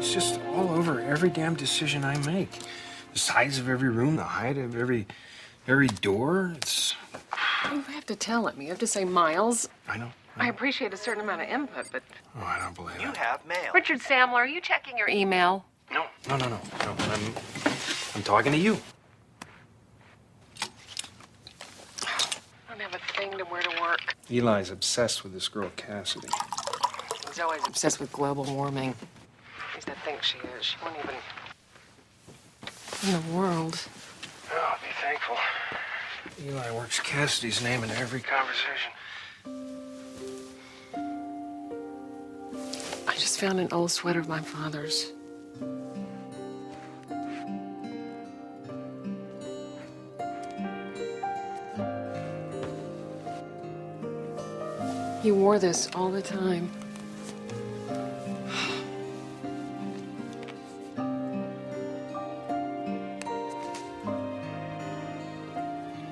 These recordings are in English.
It's just all over every damn decision I make. The size of every room, the height of every door. It's... You have to tell him. You have to say, Miles. I know. I appreciate a certain amount of input, but... Oh, I don't believe You it. have mail. Richard Samler, are you checking your email? No. I'm talking to you. I don't have a thing to wear to work. Eli's obsessed with this girl, Cassidy. He's always obsessed with global warming. At least I think she is. She won't even... in the world. Oh, be thankful. Eli works Cassidy's name into every conversation. I just found an old sweater of my father's. He wore this all the time.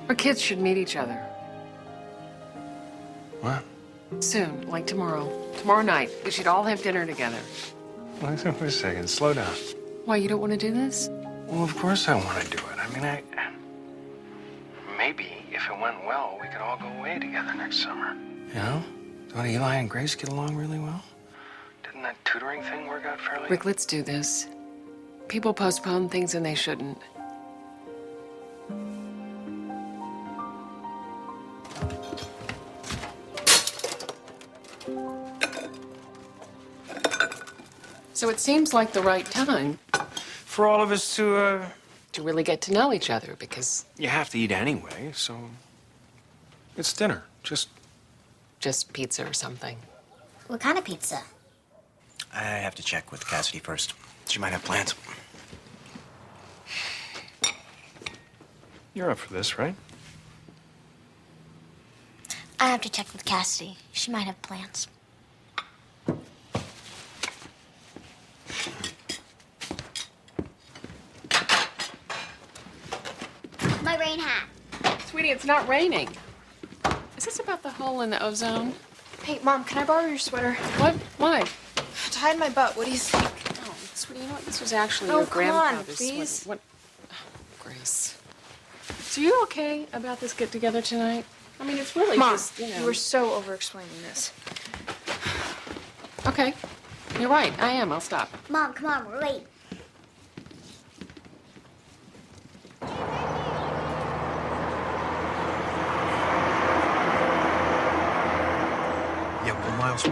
Our kids should meet each other. What? Soon, like tomorrow. Tomorrow night. We should all have dinner together. Wait a second. Slow down. Why, you don't want to do this? Well, of course I want to do it. I mean, maybe if it went well, we could all go away together next summer. You know? Don't Eli and Grace get along really well? Didn't that tutoring thing work out fairly? Rick, let's do this. People postpone things and they shouldn't. So it seems like the right time For all of us to really get to know each other, because you have to eat anyway, so it's dinner. just pizza or something. What kind of pizza? I have to check with Cassidy first. She might have plans. You're up for this, right? I have to check with Cassidy. She might have plans. My rain hat. Sweetie, it's not raining. Is this about the hole in the ozone? Hey, Mom, can I borrow your sweater? What? Why? To hide my butt. What do you think? Oh, sweetie, you know what? This was actually Oh, your come on, grandfather's please. sweater. What? Oh, Grace. So you okay about this get-together tonight? I mean, it's really Mom, just, you know... you were so over-explaining this. Okay. You're right. I am. I'll stop. Mom, come on, we're late. Yeah, well, Miles,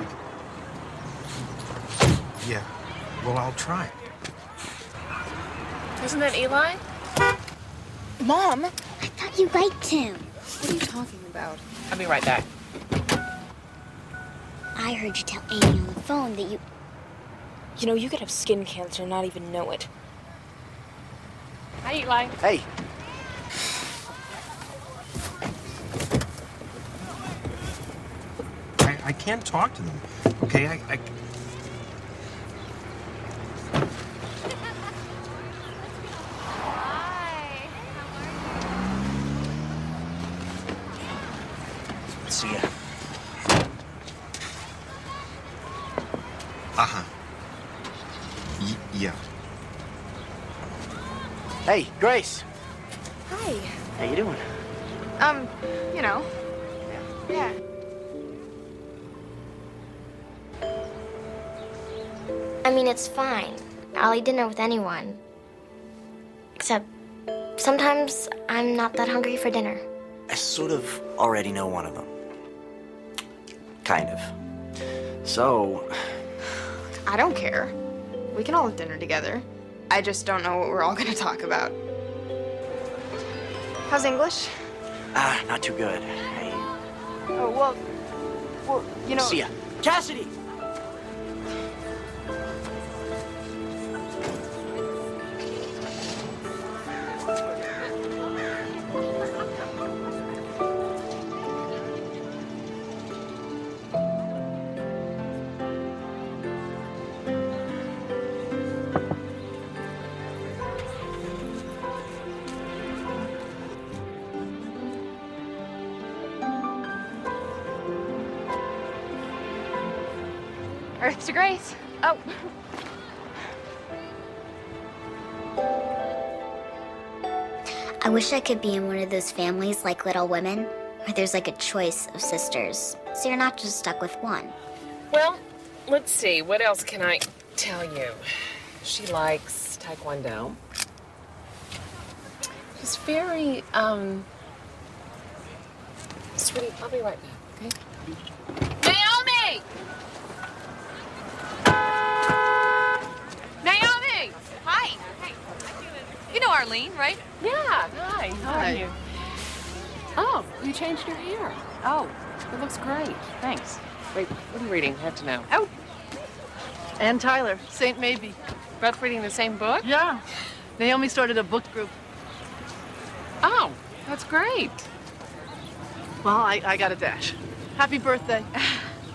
yeah, well, I'll try. Isn't that Eli? Mom? I thought you liked him. What are you talking about? I'll be right back. I heard you tell Amy on the phone that you... You know, you could have skin cancer and not even know it. Hi, Eli. Hey. I can't talk to them, okay? See ya. Uh-huh. Yeah. Hey, Grace. Hi. How you doing? You know. Yeah. I mean, it's fine. I'll eat dinner with anyone. Except, sometimes I'm not that hungry for dinner. I sort of already know one of them. Kind of. So, I don't care. We can all have dinner together. I just don't know what we're all gonna talk about. How's English? not too good. Hey, Oh, well, you know... see ya. Cassidy! Earth to Grace. Oh. wish I could be in one of those families like Little Women, where there's like a choice of sisters, so you're not just stuck with one. Well, let's see. What else can I tell you? She likes Taekwondo. She's very, Sweetie, I'll be right back, okay? Naomi! Naomi! Hi. Hey. You know Arlene, right? Yeah, hi. How are you? Oh, you changed your hair. Oh, It looks great. thanks. Wait, what are you reading? I have to know. Oh, Ann Tyler, St. Maybe. Both reading the same book? Yeah. Naomi started a book group. Oh, that's great. Well, I got a dash. Happy birthday.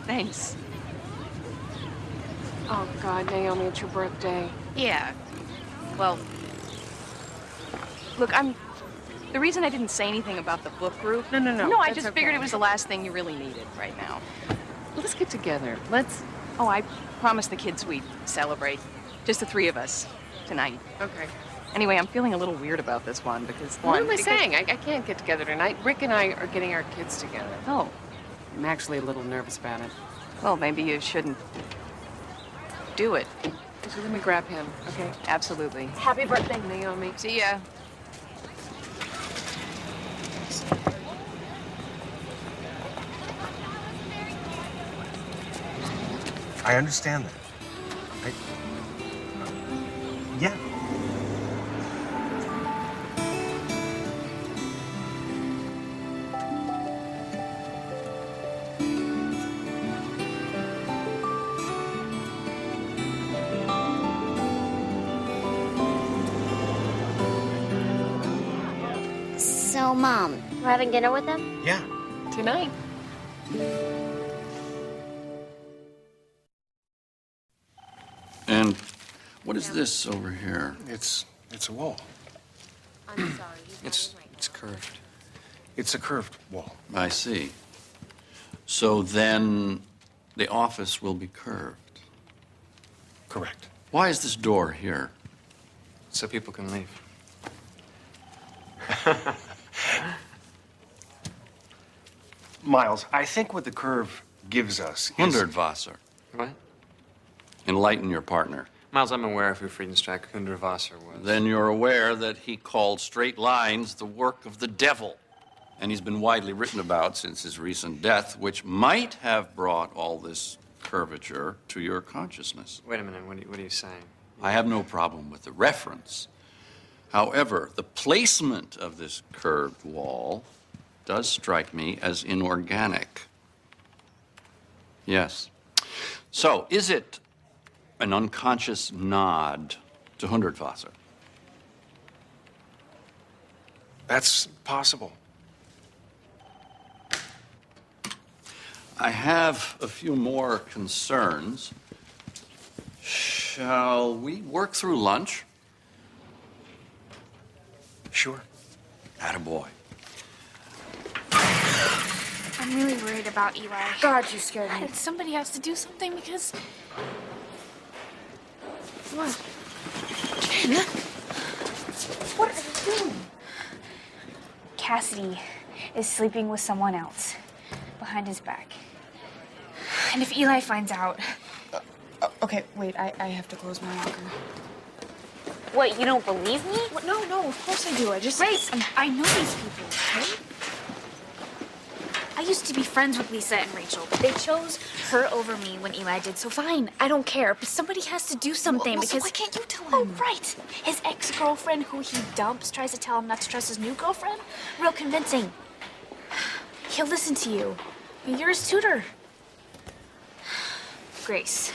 thanks. Oh, God, Naomi, it's your birthday. Yeah. Well, look, the reason I didn't say anything about the book group. No, No, I that's just okay. figured it was the last thing you really needed right now. Let's get together. Let's. Oh, I promised the kids we'd celebrate. Just the three of us tonight. Okay. Anyway, I'm feeling a little weird about this one because What am I because- saying? I can't get together tonight. Rick and I are getting our kids together. Oh, I'm actually a little nervous about it. well, maybe you shouldn't do it. So let me grab him, okay? Absolutely. Happy birthday, Naomi. See ya. I understand that. Yeah. So, Mom, we're having dinner with them? Yeah. Tonight. And what is this over here? It's a wall. I'm sorry. It's curved. It's a curved wall. I see. So then the office will be curved. Correct. Why is this door here? So people can leave. Miles, I think what the curve gives us is... Hundertwasser. What? Enlighten your partner. Miles, I'm aware of who Friedenstreich Hundertwasser was. Then you're aware that he called straight lines the work of the devil. And he's been widely written about since his recent death, which might have brought all this curvature to your consciousness. Wait a minute, what are you saying? I have no problem with the reference. However, the placement of this curved wall does strike me as inorganic. Yes. So, is it an unconscious nod to Hundertwasser? That's possible. I have a few more concerns. Shall we work through lunch? Sure. Attaboy. I'm really worried about Eli. God, you scared me. And somebody has to do something because... What? Jen? What are you doing? Cassidy is sleeping with someone else behind his back. And if Eli finds out... Okay, wait, I have to close my locker. What, you don't believe me? What? No, of course I do. I just... Grace, I know these people, okay? I used to be friends with Lisa and Rachel, but they chose her over me when Eli did, so fine, I don't care. But somebody has to do something Well, so because... why can't you tell him? Oh, right. His ex-girlfriend who he dumps tries to tell him not to trust his new girlfriend? Real convincing. He'll listen to you. You're his tutor. Grace,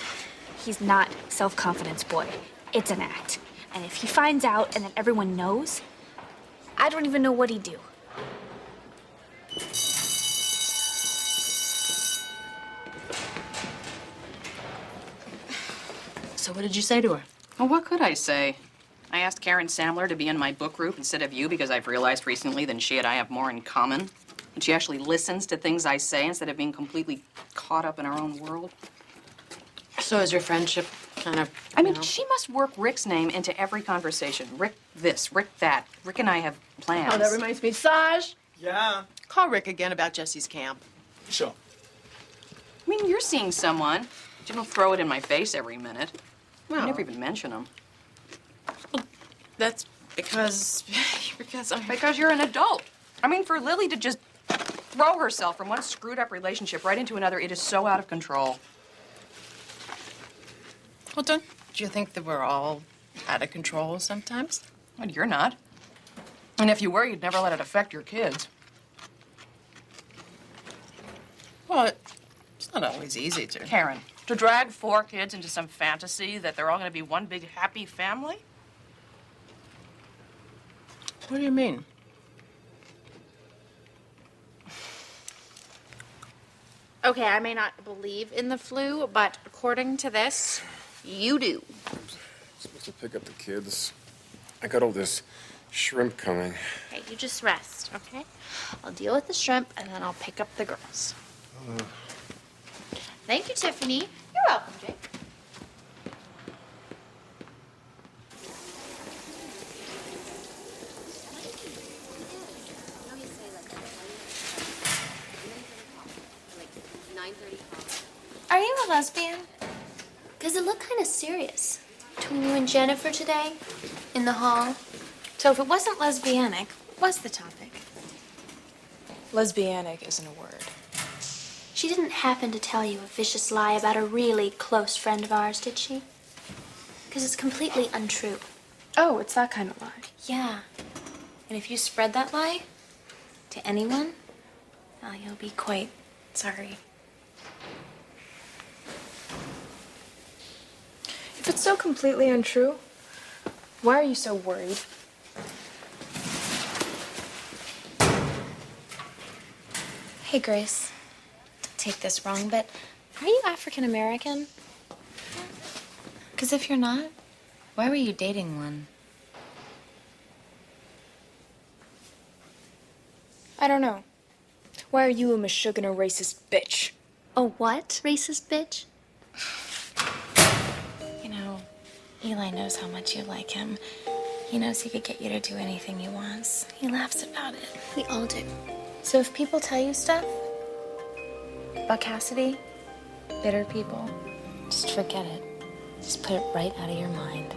he's not self-confidence boy. It's an act. And if he finds out and then everyone knows, I don't even know what he'd do. So what did you say to her? Well, what could I say? I asked Karen Samler to be in my book group instead of you because I've realized recently that she and I have more in common. And she actually listens to things I say instead of being completely caught up in her own world. So has your friendship kind of. I mean, she must work Rick's name into every conversation. Rick this, Rick that. Rick and I have plans. Oh, that reminds me, Saj. Yeah? Call Rick again about Jesse's camp. Sure. I mean, you're seeing someone. But you don't throw it in my face every minute. Well, You never even mention him. that's because I'm. Because you're an adult. I mean, for Lily to just throw herself from one screwed up relationship right into another, it is so out of control. Well, don't you think that we're all out of control sometimes? And you're not. And if you were, you'd never let it affect your kids. Well, it's not always easy to. Karen, to drag 4 kids into some fantasy that they're all going to be one big happy family? What do you mean? Okay, I may not believe in the flu, but according to this, you do. Supposed to pick up the kids. I got all this shrimp coming. Okay, you just rest, okay? I'll deal with the shrimp and then I'll pick up the girls. Thank you, Tiffany. You're welcome, Jake. Are you a lesbian? Because it looked kind of serious between you and Jennifer today in the hall. So if it wasn't lesbianic, what's the topic? Lesbianic isn't a word. She didn't happen to tell you a vicious lie about a really close friend of ours, did she? Because it's completely untrue. Oh, it's that kind of lie. Yeah. And if you spread that lie to anyone, well, you'll be quite sorry. If it's so completely untrue, why are you so worried? Hey, Grace. Don't take this wrong, but are you African American? Because if you're not, why were you dating one? I don't know. Why are you a Meshuggah racist bitch? A what? Racist bitch? You know, Eli knows how much you like him. He knows he could get you to do anything he wants. He laughs about it. We all do. So if people tell you stuff about Cassidy, Bitter people, just forget it. Just put it right out of your mind.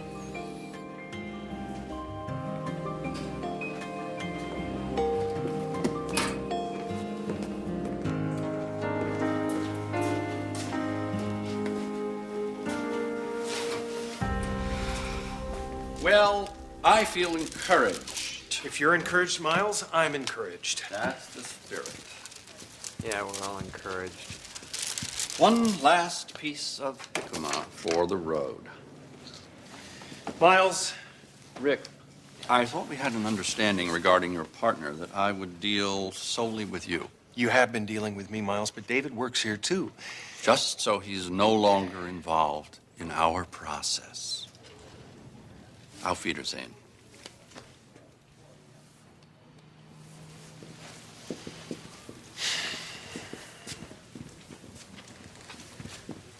Well, I feel encouraged. If you're encouraged, Miles, I'm encouraged. That's the spirit. Yeah, we're all encouraged. One last piece of jicama for the road. Miles, Rick, I thought we had an understanding regarding your partner that I would deal solely with you. you have been dealing with me, Miles, but David works here too. Just so he's no longer involved in our process. Auf Wiedersehen.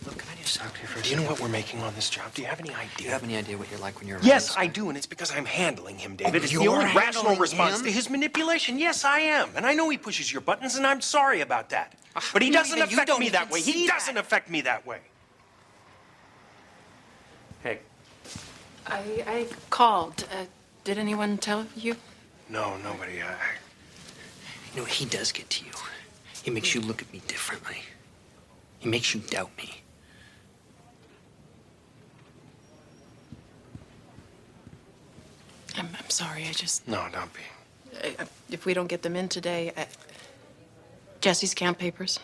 Look, can I just talk to you for a Do you know what we're making on this job? Do you have any idea? Do you have any idea what you're like when you're around Yes, this I guy? do, and it's because I'm handling him, David. Oh, It's the you're only rational handling response him? to his manipulation. Yes, I am. And I know he pushes your buttons, and I'm sorry about that. But he Maybe doesn't that you affect don't me that even way. see He that. doesn't affect me that way. Hey, I called. Did anyone tell you? No, nobody. you know, he does get to you. He makes you look at me differently. He makes you doubt me. I'm sorry. I just. No, don't be. If we don't get them in today, Jesse's camp papers.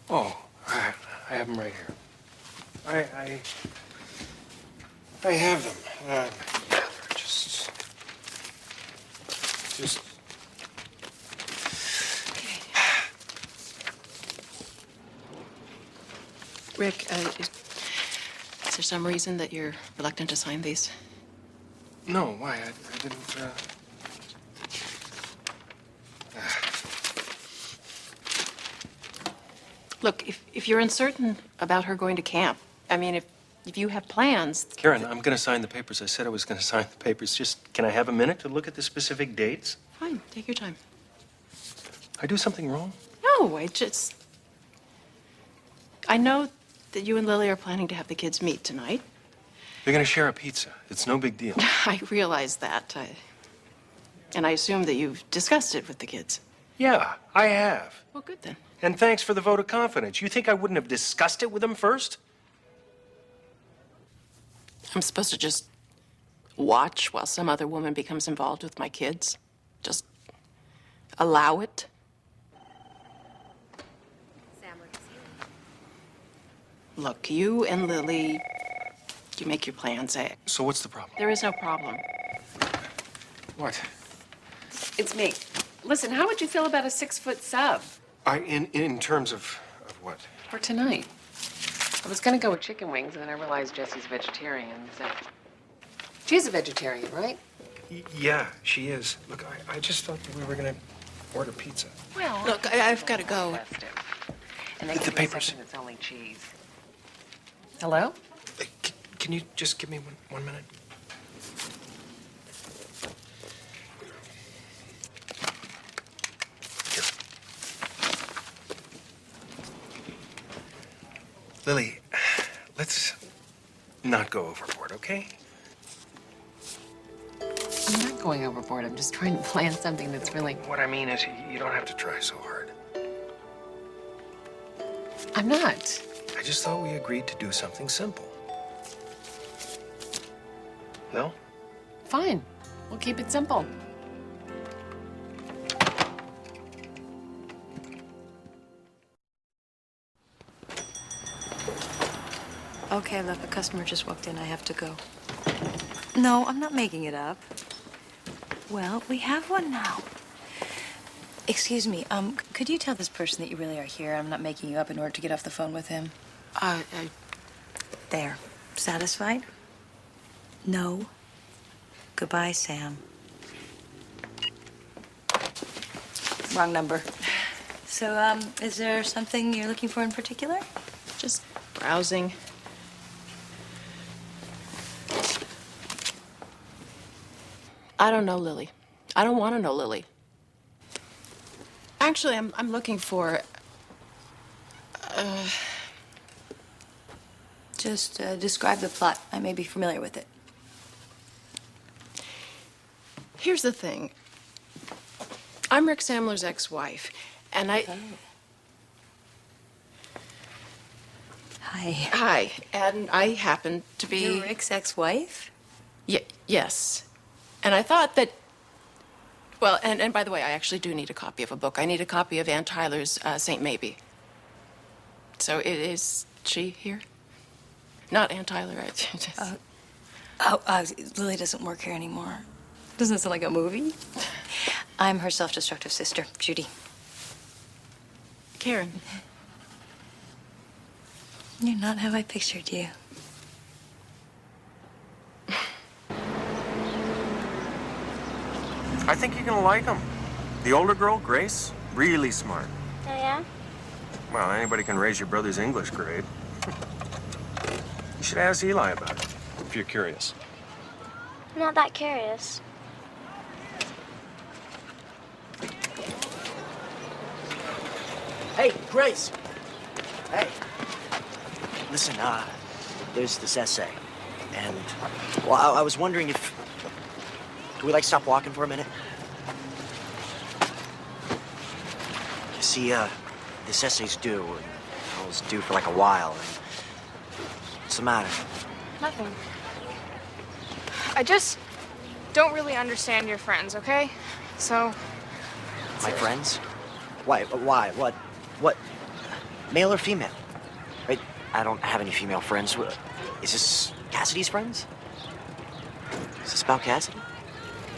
Oh, I have them right here. I have them. Just. Rick, is there some reason that you're reluctant to sign these? No, why? I didn't. Look, if you're uncertain about her going to camp, I mean, if If you have plans... Karen, I'm going to sign the papers. I said I was going to sign the papers. Just, can I have a minute to look at the specific dates? Fine, take your time. I do something wrong? No, I know that you and Lily are planning to have the kids meet tonight. They're going to share a pizza. It's no big deal. I realize that. And I assume that you've discussed it with the kids. Yeah, I have. Well, good then. And thanks for the vote of confidence. You think I wouldn't have discussed it with them first? I'm supposed to just watch while some other woman becomes involved with my kids? Just allow it? Look, you and Lily, you make your plans, eh? So what's the problem? There is no problem. What? It's me. Listen, how would you feel about a 6-foot sub? In terms of what? For tonight. I was gonna go with chicken wings, and then I realized Jessie's vegetarian. So. She's a vegetarian, right? Yeah, she is. Look, I just thought that we were going to order pizza. Well, look, I've got to go. And they The give me papers. something that's only cheese. Hello? Can you just give me one minute? Here. Lily, let's not go overboard, okay? I'm not going overboard. I'm just trying to plan something that's really... What I mean is, you don't have to try so hard. I'm not. I just thought we agreed to do something simple. No? Fine. We'll keep it simple. Okay, look, a customer just walked in. I have to go. No, I'm not making it up. Well, we have one now. Excuse me, could you tell this person that you really are here? I'm not making you up in order to get off the phone with him. There. Satisfied? No. Goodbye, Sam. Wrong number. So, is there something you're looking for in particular? Just browsing. I don't know Lily. I don't want to know Lily. Actually, I'm looking for... Just describe the plot. I may be familiar with it. Here's the thing. I'm Rick Samler's ex-wife, and I... Hi. Hi, and I happen to be... You're Rick's ex-wife? Yes. And I thought that... Well, and by the way, I actually do need a copy of a book. I need a copy of Ann Tyler's St. Maybe. So is she here? Not Ann Tyler. Lily doesn't work here anymore. Doesn't it sound like a movie? I'm her self-destructive sister, Judy. Karen. You're not how I pictured you. I think you're gonna like him. The older girl, Grace, really smart. Oh, yeah? Well, anybody can raise your brother's English grade. You should ask Eli about it, if you're curious. I'm not that curious. Hey, Grace. Hey. Listen, there's this essay. And, well, I was wondering if... Do we, stop walking for a minute? You see, this essay's due. And I was due for, a while. And what's the matter? Nothing. I just don't really understand your friends, okay? So... My friends? Why? What? Male or female? Right? I don't have any female friends. Is this Cassidy's friends? Is this about Cassidy?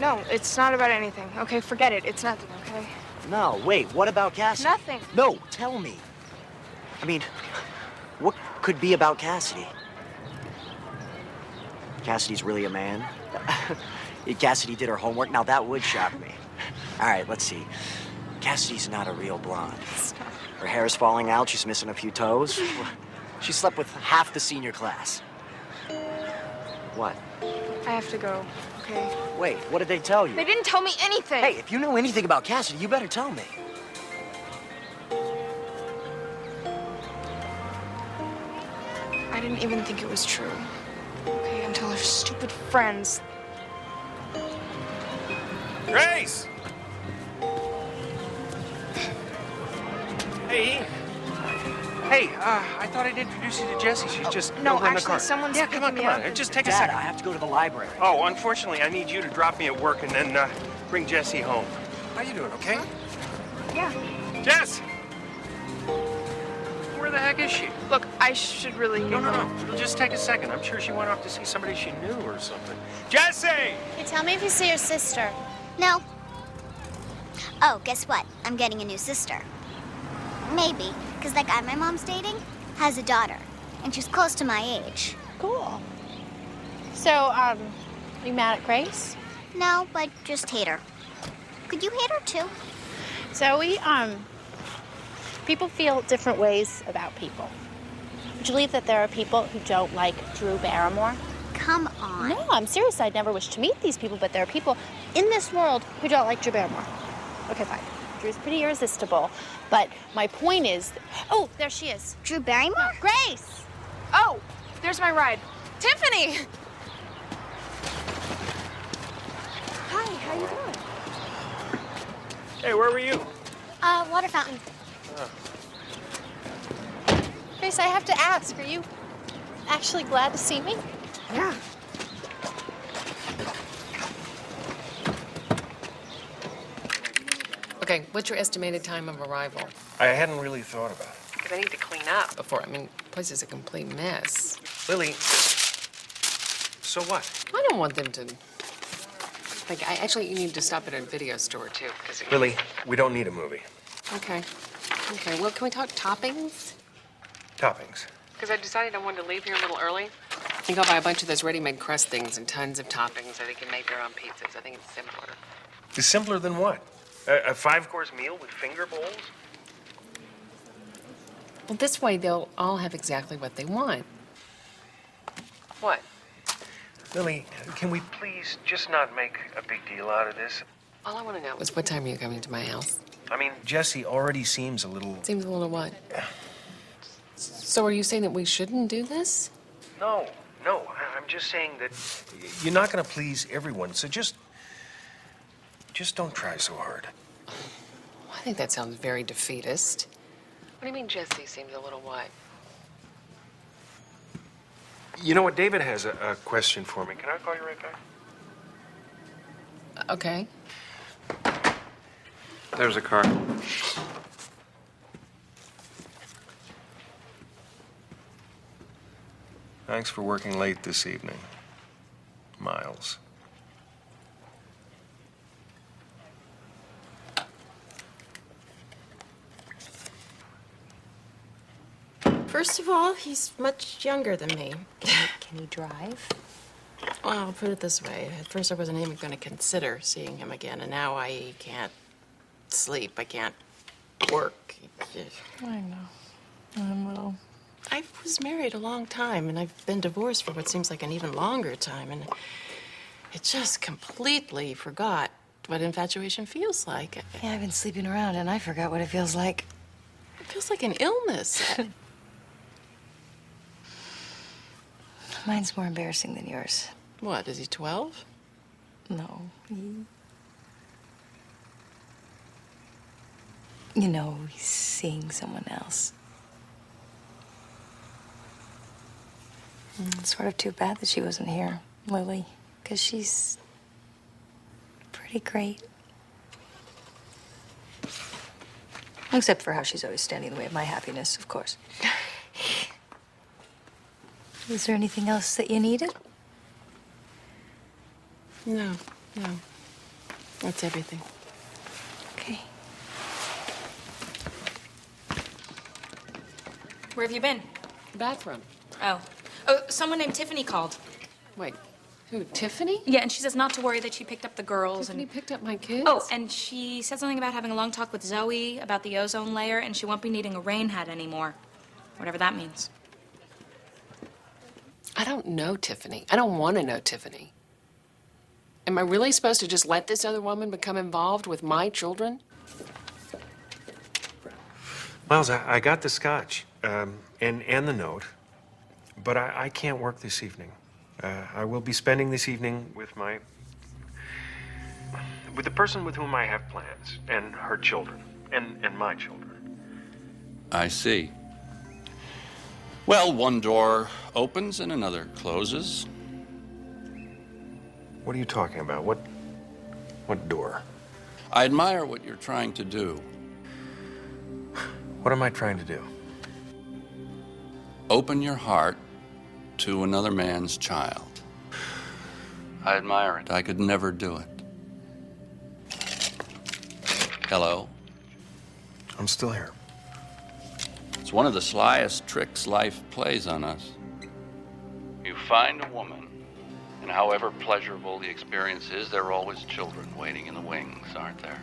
No, it's not about anything. Okay, forget it. It's nothing, okay? No, wait, what about Cassidy? Nothing. No, tell me. I mean, what could be about Cassidy? Cassidy's really a man? Cassidy did her homework? Now that would shock me. All right, let's see. Cassidy's not a real blonde. Her hair is falling out, she's missing a few toes. She slept with half the senior class. What? I have to go, okay? Wait, what did they tell you? They didn't tell me anything. Hey, if you know anything about Cassidy, you better tell me. I didn't even think it was true. Okay, until her stupid friends. Grace! Hey. Hey, I thought I'd introduce you to Jessie. She's just no, over in the actually, car. someone's Yeah, come on, picking come me on. up. Just take a Dad, second. I have to go to the library. Oh, unfortunately, I need you to drop me at work and then bring Jessie home. How you doing, okay? Yeah. Jess! Where the heck is she? Look, I should really No, get no, home. no. It'll just take a second. I'm sure she went off to see somebody she knew or something. Jessie! Hey, tell me if you see your sister. No. Oh, guess what? I'm getting a new sister. Maybe, because that guy my mom's dating has a daughter, and she's close to my age. Cool. So, you mad at Grace? No, but just hate her. Could you hate her too? Zoe, people feel different ways about people. Would you believe that there are people who don't like Drew Barrymore? Come on. No, I'm serious. I'd never wish to meet these people, but there are people in this world who don't like Drew Barrymore. Okay, fine. Drew's pretty irresistible, but my point is... Oh, there she is. Drew Barrymore? Grace! Oh, there's my ride. Tiffany! Hi, how you doing? Hey, where were you? Water fountain. Grace, I have to ask, are you actually glad to see me? Yeah. Okay, what's your estimated time of arrival? I hadn't really thought about it. Because I need to clean up before, the place is a complete mess. Lily, so what? I don't want them to... you need to stop at a video store, too. Lily, we don't need a movie. Okay. Okay, well, can we talk toppings? Toppings. Because I decided I wanted to leave here a little early and go buy a bunch of those ready-made crust things and tons of toppings so they can make their own pizzas. I think it's simpler. It's simpler than what? A five-course meal with finger bowls? Well, this way they'll all have exactly what they want. What? Lily, can we please just not make a big deal out of this? All I want to know is what time are you coming to my house? I mean, Jessie already seems a little... Seems a little what? So are you saying that we shouldn't do this? No, I'm just saying that you're not going to please everyone, so just don't try so hard. I think that sounds very defeatist. What do you mean Jessie seems a little what? You know what? David has a question for me. Can I call you right back? Okay. There's a car. Thanks for working late this evening, Miles. First of all, he's much younger than me. Can he drive? Well, I'll put it this way. At first, I wasn't even going to consider seeing him again, and now I can't sleep. I can't work. I know. Well, I was married a long time, and I've been divorced for what seems like an even longer time, and it just completely forgot what infatuation feels like. yeah, I've been sleeping around, and I forgot what it feels like. It feels like an illness. Mine's more embarrassing than yours. What, is he 12? No. You know, he's seeing someone else. It's sort of too bad that she wasn't here, Lily, because she's pretty great. Except for how she's always standing in the way of my happiness, of course. Is there anything else that you needed? No. That's everything. Okay. Where have you been? Bathroom. Oh, someone named Tiffany called. Wait, who, Tiffany? Yeah, and she says not to worry that she picked up the girls. Tiffany picked up my kids? Oh, and she said something about having a long talk with Zoe about the ozone layer, and she won't be needing a rain hat anymore. Whatever that means. I don't know Tiffany. I don't want to know Tiffany. Am I really supposed to just let this other woman become involved with my children? Miles, I got the scotch and the note, but I can't work this evening. I will be spending this evening with the person with whom I have plans, and her children, and my children. I see. Well, one door opens and another closes. What are you talking about? What door? I admire what you're trying to do. What am I trying to do? Open your heart to another man's child. I admire it. I could never do it. Hello? I'm still here. It's one of the slyest tricks life plays on us. You find a woman, and however pleasurable the experience is, there are always children waiting in the wings, aren't there?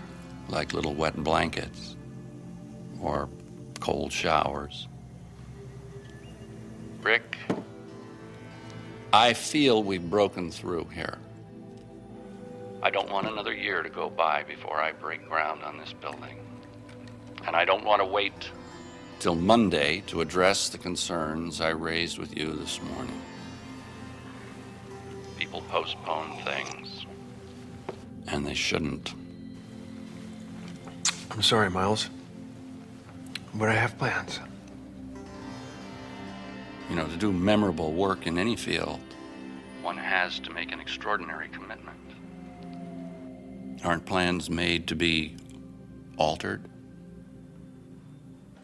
Like little wet blankets or cold showers. Rick, I feel we've broken through here. I don't want another year to go by before I break ground on this building. And I don't want to wait till Monday to address the concerns I raised with you this morning. People postpone things, and they shouldn't. I'm sorry, Miles, but I have plans. You know, to do memorable work in any field, one has to make an extraordinary commitment. Aren't plans made to be altered?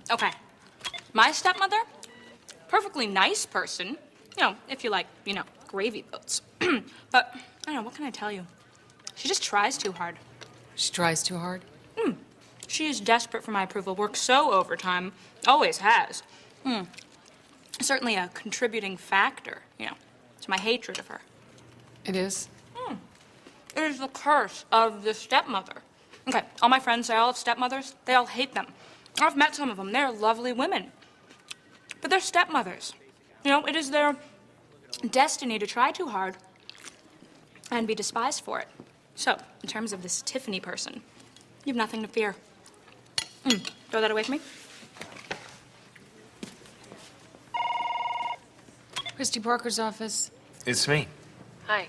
Okay. My stepmother, perfectly nice person, if you like, gravy boats. But, I don't know, what can I tell you? She just tries too hard. She tries too hard? She is desperate for my approval, works so overtime, always has. Certainly a contributing factor, to my hatred of her. It is? It is the curse of the stepmother. Okay, all my friends, they all have stepmothers. They all hate them. I've met some of them. They're lovely women. But they're stepmothers. It is their destiny to try too hard and be despised for it. So, in terms of this Tiffany person, you have nothing to fear. Throw that away from me. Christy Parker's office. It's me. Hi.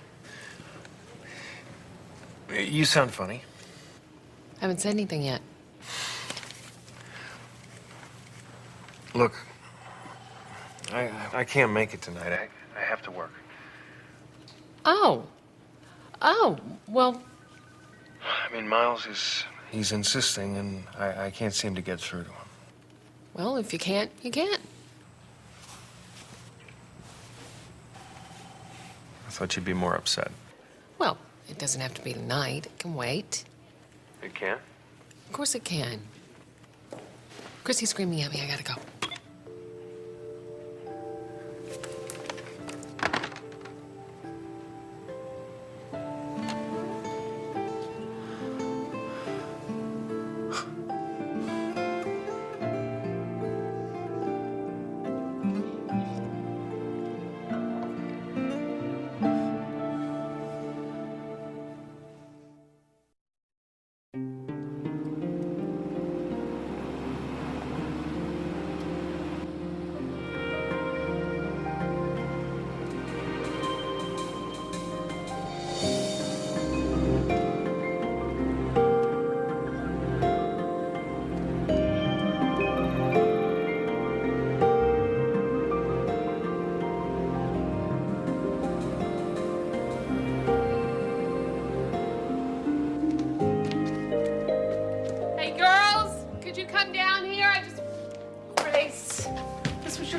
You sound funny. Haven't said anything yet. Look, I can't make it tonight. I have to work. Oh, well. I mean, Miles he's insisting, and I can't seem to get through to him. Well, if you can't, you can't. I thought you'd be more upset. Well, it doesn't have to be tonight. It can wait. It can? Of course it can. Christy's screaming at me. I gotta go.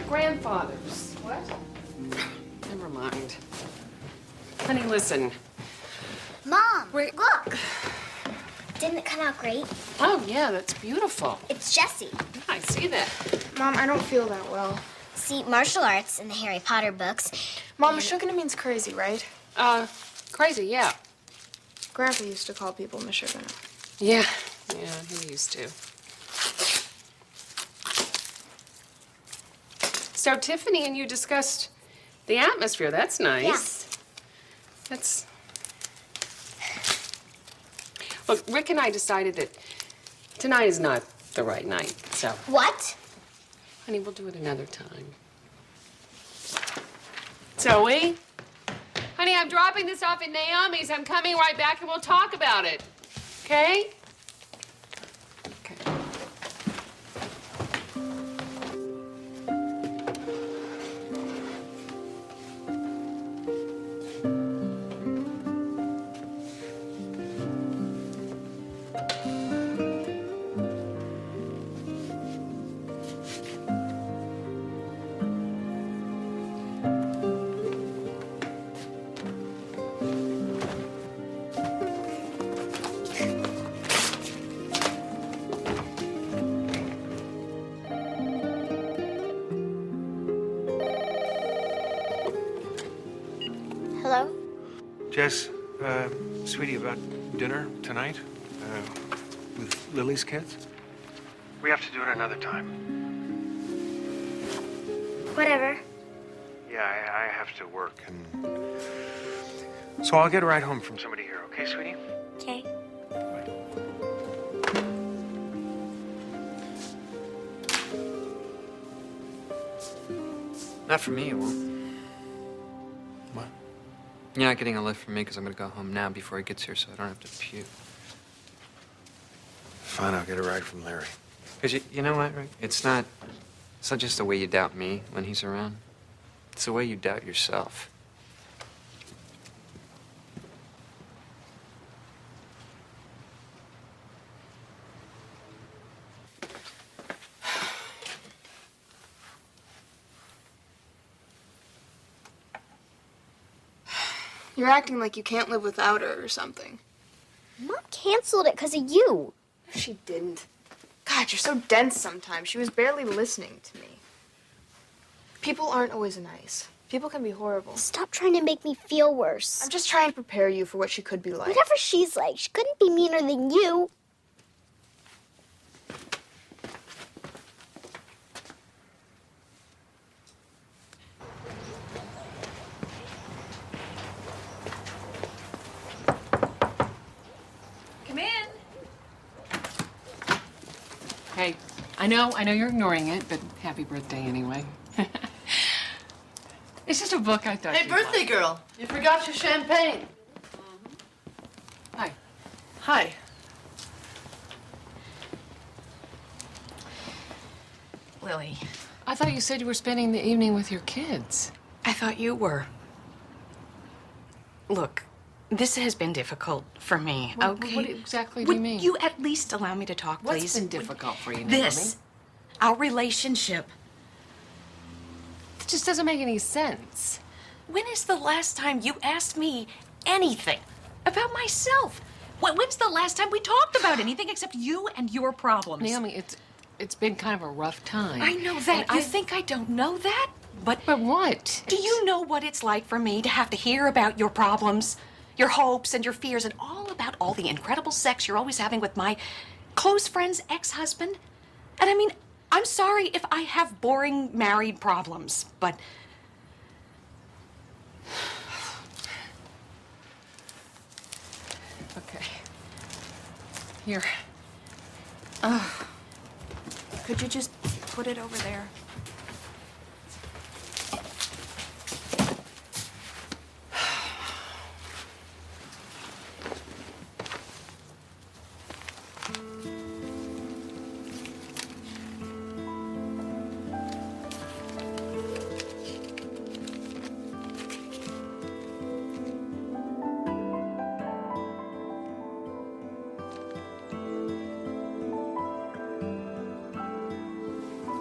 Grandfather's. What? Never mind. Honey, listen. Mom, Wait. look. Didn't it come out great? Oh, yeah, that's beautiful. It's Jessie. I see that. Mom, I don't feel that well. See, martial arts in the Harry Potter books. Mom, Meshuggah means crazy, right? Crazy, yeah. Grandpa used to call people Meshuggah. Yeah, he used to. So Tiffany and you discussed The atmosphere, that's nice. That's... Look, Rick and I decided that tonight is not the right night, so... What? Honey, we'll do it another time. Zoe? Honey, I'm dropping this off at Naomi's. I'm coming right back and we'll talk about it. Okay? Okay. Hello? Jess, sweetie, about dinner tonight with Lily's kids? We have to do it another time. Whatever. Yeah, I have to work, and so I'll get a ride home from somebody here, okay, sweetie? Okay. Not for me, it won't. What? You're not getting a lift from me because I'm going to go home now before he gets here so I don't have to puke. Fine, I'll get a ride from Larry. Because you know what, Rick? It's not just the way you doubt me when he's around. It's the way you doubt yourself. You're acting like you can't live without her or something. Mom canceled it because of you. She didn't. God, you're so dense sometimes. She was barely listening to me. People aren't always nice. People can be horrible. Stop trying to make me feel worse. I'm just trying to prepare you for what she could be like. Whatever she's like, she couldn't be meaner than you. Come in. Hey, I know you're ignoring it, but happy birthday anyway. It's just a book I thought Hey, you'd birthday like. girl, you forgot your champagne. Hi. Hi. Lily, I thought you said you were spending the evening with your kids. I thought you were. Look, this has been difficult for me, okay? What exactly do you mean? Would you at least allow me to talk, please? What's been difficult for you, Naomi? This. Our relationship. It just doesn't make any sense. When is the last time you asked me anything about myself? When's the last time we talked about anything except you and your problems? Naomi, it's been kind of a rough time. I know that. And You think I don't know that? But what? Do you know what it's like for me to have to hear about your problems, your hopes and your fears, and all about all the incredible sex you're always having with my close friend's ex-husband? And I mean, I'm sorry if I have boring married problems, but... Okay. Here. Could you just put it over there?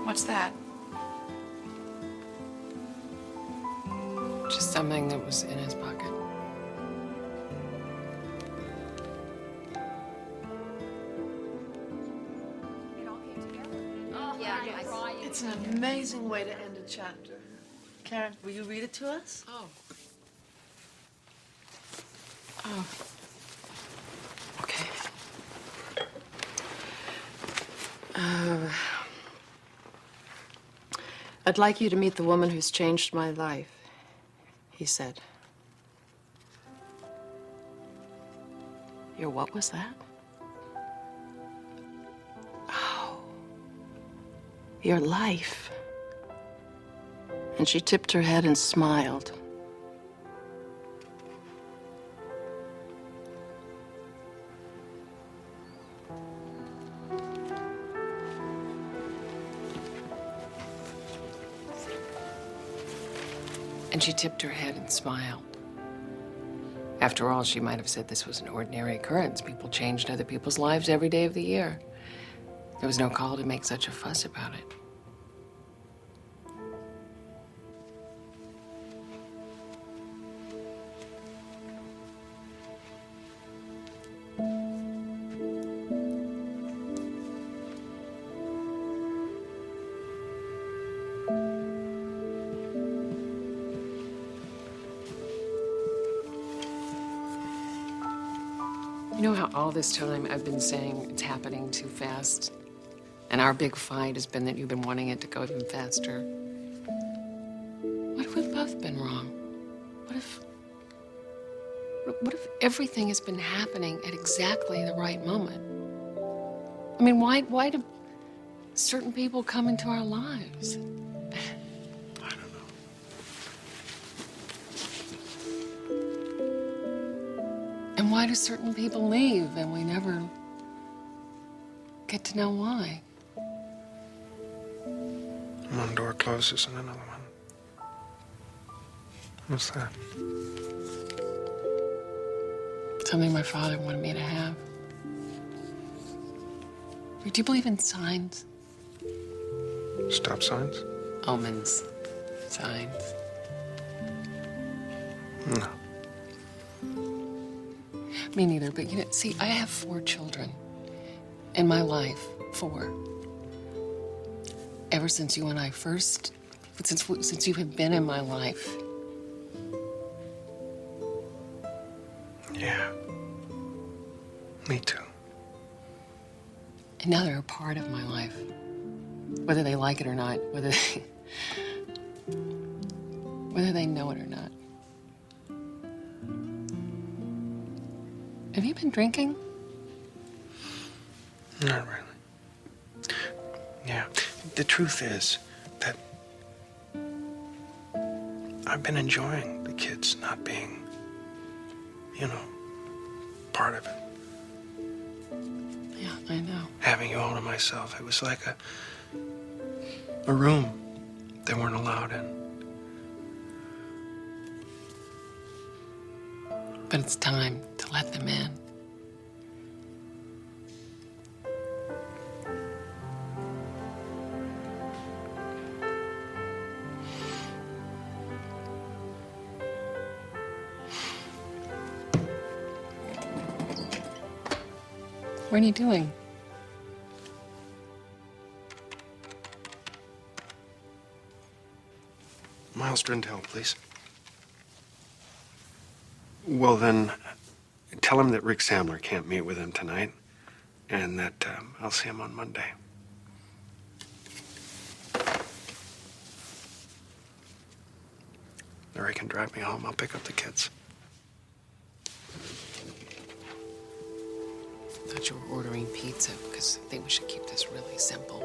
What's that? Just something that was in his pocket. It's an amazing way to end a chapter. Karen, will you read it to us? Oh. Okay. I'd like you to meet the woman who's changed my life. he said. Your what was that? Oh. Your life. And she tipped her head and smiled. And she tipped her head and smiled. After all, she might have said this was an ordinary occurrence. People changed other people's lives every day of the year. There was no call to make such a fuss about it. You know how all this time I've been saying it's happening too fast? And our big fight has been that you've been wanting it to go even faster. What if we've both been wrong? What if everything has been happening at exactly the right moment? I mean, why do certain people come into our lives? And why do certain people leave and we never get to know why? One door closes and another one. What's that? Something my father wanted me to have. Do you believe in signs? Stop signs? Omens. Signs. No. Me neither, but you know, see, I have 4 children in my life. 4. Ever since you and I first, since you have been in my life. Yeah. Me too. And now they're a part of my life. Whether they like it or not, whether they know it or not. Have you been drinking? Not really. Yeah. The truth is that I've been enjoying the kids not being, part of it. Yeah, I know. Having you all to myself, it was like a room they weren't allowed in. But it's time to let them in. What are you doing? Miles Drindell, please. Well, then, tell him that Rick Samler can't meet with him tonight, and that I'll see him on Monday. Or he can drive me home. I'll pick up the kids. I thought you were ordering pizza because I think we should keep this really simple.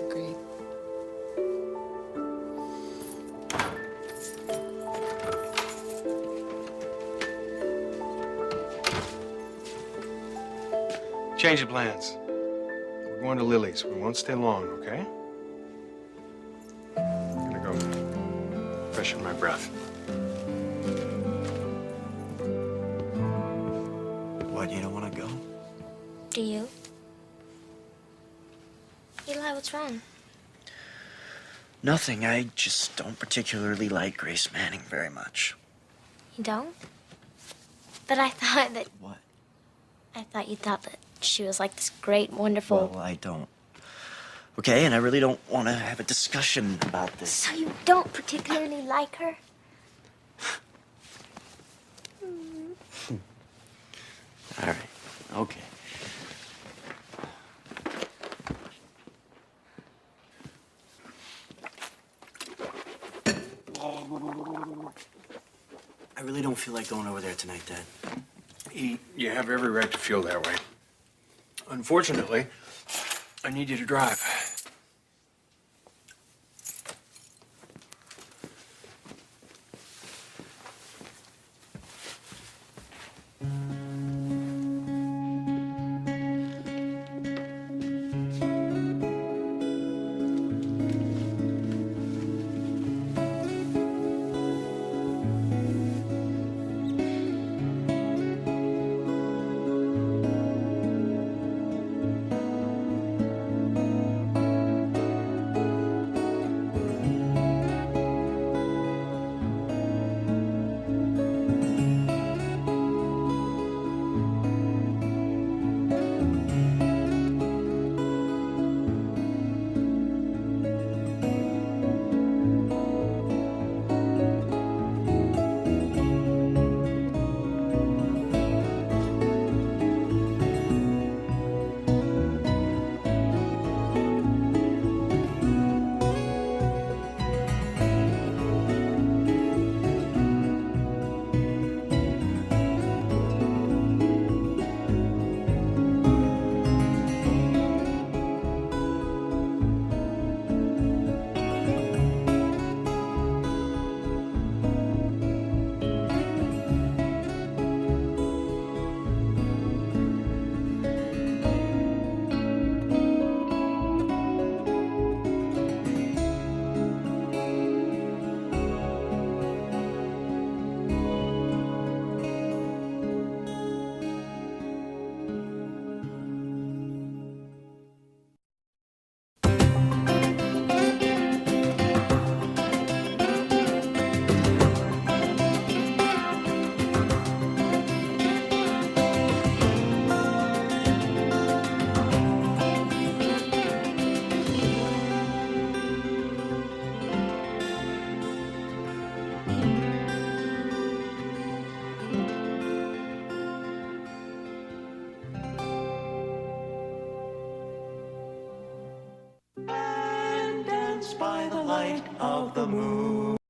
Agreed. Change of plans. We're going to Lily's. We won't stay long, okay? I'm gonna go freshen my breath. What, you don't want to go? Do you? Eli, what's wrong? Nothing. I just don't particularly like Grace Manning very much. You don't? But I thought that... What? I thought you thought that she was like this great, wonderful... Well, I don't. Okay, and I really don't want to have a discussion about this. So you don't particularly like her? All right. Okay. I really don't feel like going over there tonight, Dad. You have every right to feel that way. Unfortunately, I need you to drive. By the light of the moon.